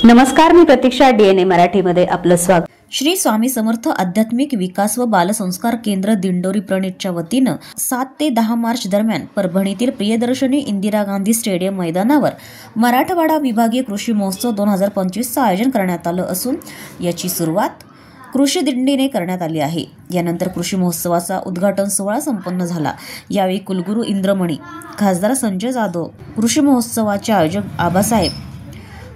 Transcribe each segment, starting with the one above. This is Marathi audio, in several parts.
नमस्कार, मी प्रतीक्षा. DNA मराठीमध्ये आपलं स्वागत. श्री स्वामी समर्थ आध्यात्मिक विकास व बालसंस्कार केंद्र दिंडोरी प्रणितच्या वतीनं 7 ते 10 मार्च दरम्यान परभणीतील प्रियदर्शनी इंदिरा गांधी स्टेडियम मैदानावर मराठवाडा विभागीय कृषी महोत्सव 2025चं आयोजन करण्यात आलं असून याची सुरुवात कृषी दिंडीने करण्यात आली आहे. यानंतर कृषी महोत्सवाचा उद्घाटन सोहळा संपन्न झाला. यावेळी कुलगुरू इंद्रमणी, खासदार संजय जाधव, कृषी महोत्सवाचे आयोजक आबासाहेब,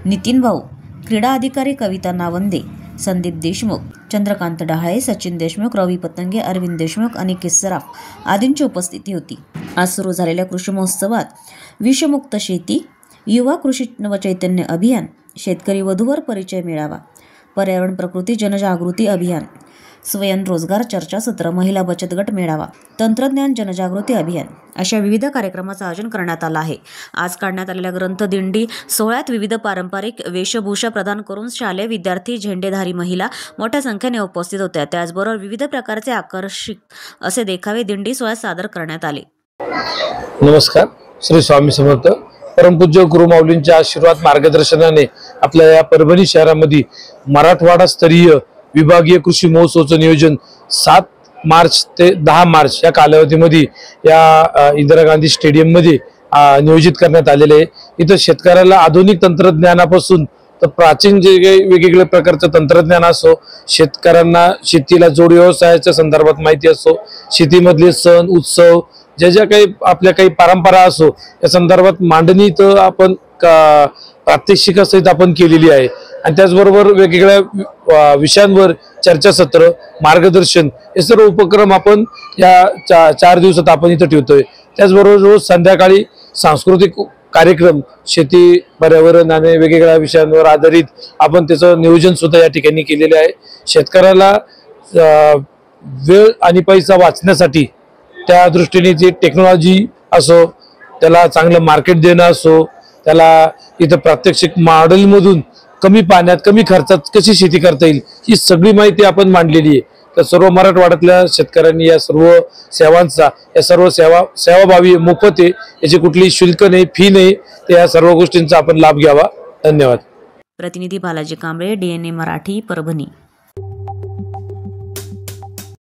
नितीन भाऊ, क्रीडा अधिकारी कविता नावंदे, संदीप देशमुख, चंद्रकांत डहाळे, सचिन देशमुख, रवी पतंगे, अरविंद देशमुख, अनिकेत सराफ आदींची उपस्थिती होती. आज सुरू झालेल्या कृषी महोत्सवात विषमुक्त शेती, युवा कृषी नवचैतन्य अभियान, शेतकरी वधूवर परिचय मेळावा, पर्यावरण प्रकृती जनजागृती अभियान, स्वयंरोजगार चर्चासत्र, महिला बचत गट मेळावा, तंत्रज्ञान जनजागृती अभियान अशा विविध कार्यक्रमाचं आयोजन करण्यात आलं आहे. आज काढण्यात आलेल्या ग्रंथ दिंडी सोहळ्यात विविध पारंपरिक वेशभूषा प्रदान करून शालेय विद्यार्थी, झेंडेधारी महिला मोठ्या संख्येने उपस्थित होत्या. त्याचबरोबर विविध प्रकारचे आकर्षक असे देखावे दिंडी सोहळ्यात सादर करण्यात आले. नमस्कार. श्री स्वामी समर्थ परमपूज्य गुरुमाऊलींच्या आशीर्वाद मार्गदर्शनाने आपल्या या परभणी शहरामध्ये मराठवाडा स्तरीय विभागीय कृषी महोत्सवाचं नियोजन 7 मार्च ते 10 मार्च या कालावधीमध्ये या इंदिरा गांधी स्टेडियम मध्ये नियोजित करण्यात आलेले आहे. इथं शेतकऱ्याला आधुनिक तंत्रज्ञानापासून तर प्राचीन जे वेगवेगळ्या प्रकारचं तंत्रज्ञान असो, शेतकऱ्यांना शेतीला जोड व्यवसायाच्या संदर्भात माहिती असो, शेतीमधले सण उत्सव ज्या काही आपल्या काही परंपरा असो या संदर्भात मांडणी तर आपण प्रात्यक्षिकासहित आपण केलेली आहे. आणि त्याचबरोबर वेगवेगळ्या विषयांवर चर्चासत्र, मार्गदर्शन हे सर्व उपक्रम आपण या 4 दिवसात आपण इथं ठेवतोय. त्याचबरोबर रोज संध्याकाळी सांस्कृतिक कार्यक्रम, शेती, पर्यावरण आणि वेगवेगळ्या विषयांवर आधारित आपण त्याचं नियोजन सुद्धा या ठिकाणी केलेले आहे. शेतकऱ्याला वेळ आणि पैसा वाचण्यासाठी त्या दृष्टीने जी टेक्नॉलॉजी असो, त्याला चांगलं मार्केट देणं असो, त्याला इथं प्रात्यक्षिक मॉडेलमधून कमी पाण्यात कमी खर्चात कशी शेती करता येईल ही सगळी माहिती आपण मांडलेली आहे. तर सर्व मराठवाड्यातल्या शेतकऱ्यांनी या सर्व सेवांचा, या सर्व सेवाभावी मोफत आहे, याची कुठलीही शुल्क नाही, फी नाही, या सर्व गोष्टींचा आपण लाभ घ्यावा. धन्यवाद. प्रतिनिधी बालाजी कांबळे, DNA मराठी, परभणी.